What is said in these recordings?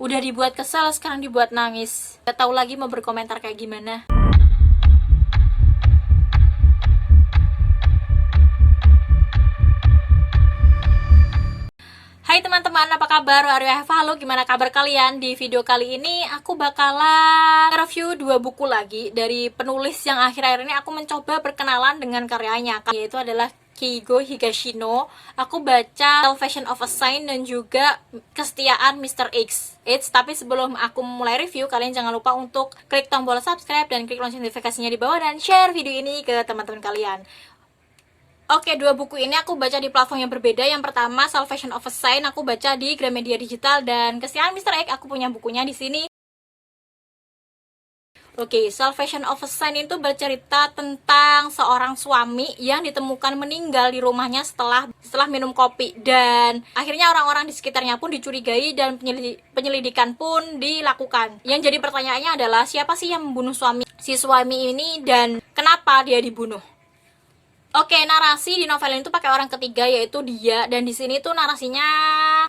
Udah dibuat kesel, sekarang dibuat nangis. Gak tahu lagi mau berkomentar kayak gimana. Hai teman-teman, apa kabar? Halo, gimana kabar kalian? Di video kali ini aku bakalan review 2 buku lagi dari penulis yang akhir-akhir ini aku mencoba berkenalan dengan karyanya, yaitu adalah Keigo Higashino. Aku baca Salvation of a Saint dan juga Kesetiaan Mr. X. Tapi sebelum aku mulai review, kalian jangan lupa untuk klik tombol subscribe dan klik lonceng notifikasinya di bawah dan share video ini ke teman-teman kalian. Oke, 2 buku ini aku baca di platform yang berbeda. Yang pertama, Salvation of a Saint, aku baca di Gramedia Digital, dan Kesetiaan Mr. X, aku punya bukunya di sini. Oke, Salvation of a Saint itu bercerita tentang seorang suami yang ditemukan meninggal di rumahnya setelah minum kopi, dan akhirnya orang-orang di sekitarnya pun dicurigai dan penyelidikan pun dilakukan. Yang jadi pertanyaannya adalah siapa sih yang membunuh si suami ini dan kenapa dia dibunuh? Oke, narasi di novel ini tuh pakai orang ketiga, yaitu dia, dan di sini tuh narasinya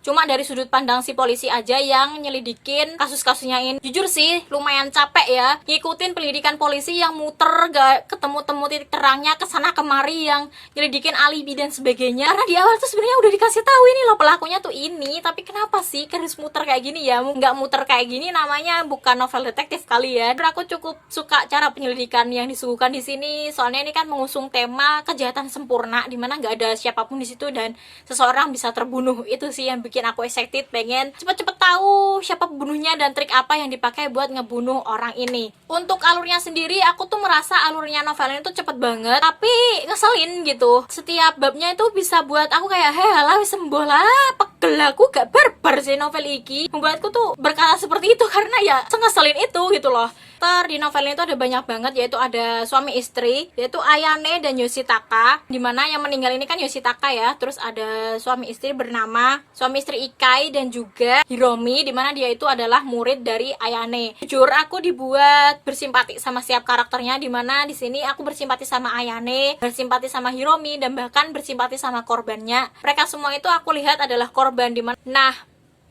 cuma dari sudut pandang si polisi aja yang nyelidikin kasus-kasusnya ini. Jujur sih, lumayan capek ya ngikutin penyelidikan polisi yang muter gak ketemu-temu titik terangnya, kesana kemari, yang nyelidikin alibi dan sebagainya. Karena di awal tuh sebenarnya udah dikasih tahu ini loh pelakunya tuh ini, tapi kenapa sih harus muter kayak gini ya? Nggak muter kayak gini namanya bukan novel detektif kali ya. Dan aku cukup suka cara penyelidikan yang disuguhkan di sini, soalnya ini kan mengusung tema kejahatan sempurna, dimana nggak ada siapapun di situ dan seseorang bisa terbunuh. Itu sih yang bikin aku excited, pengen cepet-cepet tahu siapa pembunuhnya dan trik apa yang dipakai buat ngebunuh orang ini. Untuk alurnya sendiri, aku tuh merasa alurnya novel ini tuh cepet banget, tapi ngeselin gitu. Setiap babnya itu bisa buat aku kayak, lah sembuh lah, pegel aku, gak barbar sih novel iki. Membuatku tuh berkata seperti itu karena ya ngeselin itu gitu loh. Di novel ini tuh ada banyak banget, yaitu ada suami istri, yaitu Ayane dan Yoshitaka, dimana yang meninggal ini kan Yoshitaka ya. Terus ada suami istri bernama suami istri Ikai dan juga Hiromi, dimana dia itu adalah murid dari Ayane. Jujur aku dibuat bersimpati sama setiap karakternya, dimana di sini aku bersimpati sama Ayane, bersimpati sama Hiromi, dan bahkan bersimpati sama korbannya. Mereka semua itu aku lihat adalah korban, dimana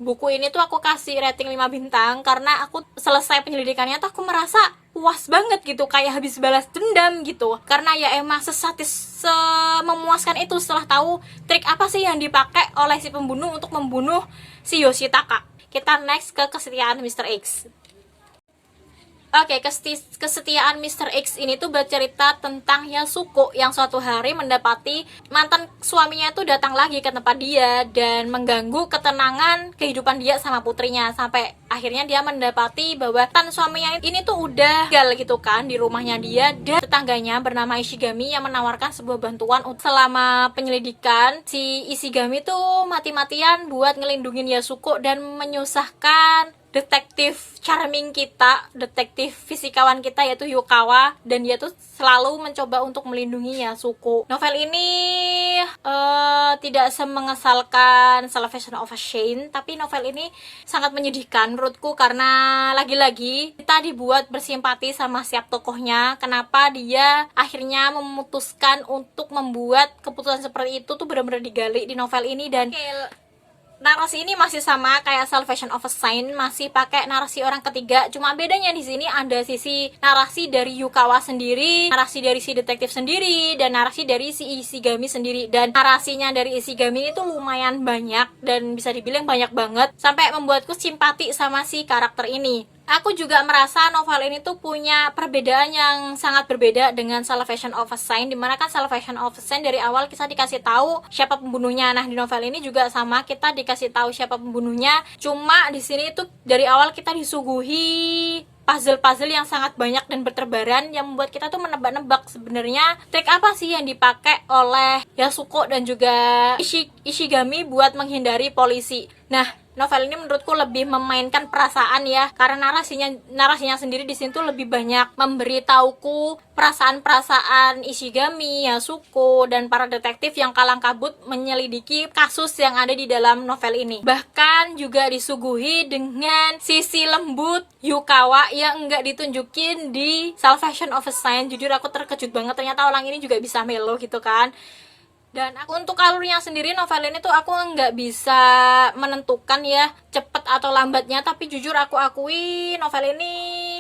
buku ini tuh aku kasih rating 5 bintang karena aku selesai penyelidikannya tuh aku merasa puas banget gitu, kayak habis balas dendam gitu. Karena ya emang memuaskan itu setelah tahu trik apa sih yang dipakai oleh si pembunuh untuk membunuh si Yoshitaka. Kita next ke Kesetiaan Mr. X. Oke, Kesetiaan Mr. X ini tuh bercerita tentang Yasuko yang suatu hari mendapati mantan suaminya tuh datang lagi ke tempat dia dan mengganggu ketenangan kehidupan dia sama putrinya, sampai akhirnya dia mendapati bahwa mantan suaminya ini tuh udah tinggal gitu kan di rumahnya dia, dan tetangganya bernama Ishigami yang menawarkan sebuah bantuan. Selama penyelidikan, si Ishigami tuh mati-matian buat ngelindungin Yasuko dan menyusahkan detektif charming kita, detektif fisikawan kita, yaitu Yukawa, dan dia tuh selalu mencoba untuk melindungi Yasuko. Novel ini tidak semengesalkan Salvation of a Saint, tapi novel ini sangat menyedihkan menurutku karena lagi-lagi kita dibuat bersimpati sama setiap tokohnya. Kenapa dia akhirnya memutuskan untuk membuat keputusan seperti itu tuh benar-benar digali di novel ini. Dan narasi ini masih sama kayak Salvation of a Saint, masih pakai narasi orang ketiga. Cuma bedanya di sini ada sisi narasi dari Yukawa sendiri, narasi dari si detektif sendiri, dan narasi dari si Ishigami sendiri. Dan narasinya dari Ishigami itu lumayan banyak dan bisa dibilang banyak banget, sampai membuatku simpati sama si karakter ini. Aku juga merasa novel ini tuh punya perbedaan yang sangat berbeda dengan Salvation of a Saint, dimana kan Salvation of a Saint dari awal kita dikasih tahu siapa pembunuhnya. Nah, di novel ini juga sama, kita dikasih tahu siapa pembunuhnya. Cuma di sini tuh dari awal kita disuguhi puzzle-puzzle yang sangat banyak dan berterbaran, yang membuat kita tuh menebak-nebak sebenarnya trik apa sih yang dipakai oleh Yasuko dan juga Ishigami buat menghindari polisi. Nah, novel ini menurutku lebih memainkan perasaan ya, karena narasinya sendiri di sini tuh lebih banyak memberitahuku perasaan-perasaan Ishigami, Yasuko, dan para detektif yang kalang kabut menyelidiki kasus yang ada di dalam novel ini. Bahkan juga disuguhi dengan sisi lembut Yukawa yang enggak ditunjukin di Salvation of a Saint. Jujur aku terkejut banget, ternyata orang ini juga bisa melo gitu kan. Dan untuk alurnya sendiri novel ini tuh aku nggak bisa menentukan ya cepet atau lambatnya, tapi jujur aku akui novel ini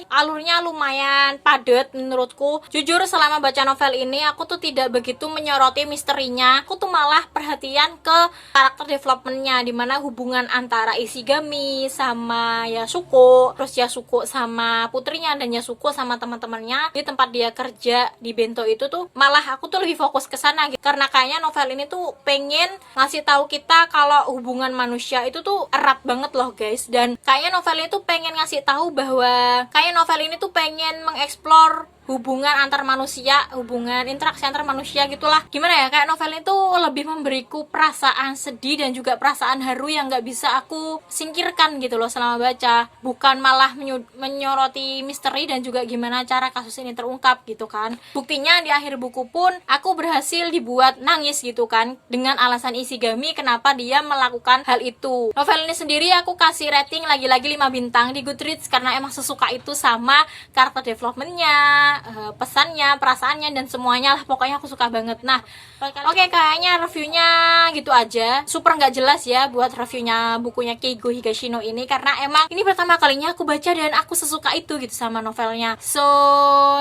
alurnya lumayan padat menurutku. Jujur selama baca novel ini aku tuh tidak begitu menyoroti misterinya, aku tuh malah perhatian ke karakter developmentnya, dimana hubungan antara Ishigami sama Yasuko, terus Yasuko sama putrinya, dan Yasuko sama teman-temannya di tempat dia kerja di Bento itu tuh malah aku tuh lebih fokus ke sana gitu. Karena kayaknya novel ini tuh pengen ngasih tahu kita kalau hubungan manusia itu tuh erat banget loh guys, dan kayaknya novel ini tuh pengen ngasih tahu bahwa kayak novel ini tuh pengen mengeksplor hubungan antar manusia, hubungan interaksi antar manusia gitulah. Gimana ya, kayak novel itu lebih memberiku perasaan sedih dan juga perasaan haru yang gak bisa aku singkirkan gitu loh selama baca, bukan malah menyoroti misteri dan juga gimana cara kasus ini terungkap gitu kan. Buktinya di akhir buku pun aku berhasil dibuat nangis gitu kan, dengan alasan Ishigami kenapa dia melakukan hal itu. Novel ini sendiri aku kasih rating lagi-lagi 5 bintang di Goodreads karena emang sesuka itu sama karakter developmentnya, pesannya, perasaannya, dan semuanya lah, pokoknya aku suka banget. Nah, oke, kayaknya reviewnya gitu aja, super nggak jelas ya buat reviewnya bukunya Keigo Higashino ini, karena emang ini pertama kalinya aku baca dan aku sesuka itu gitu sama novelnya. So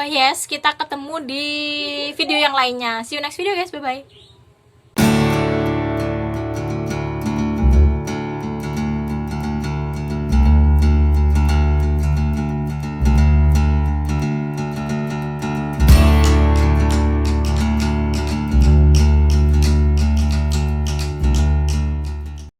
yes, kita ketemu di video yang lainnya. See you next video guys, bye bye.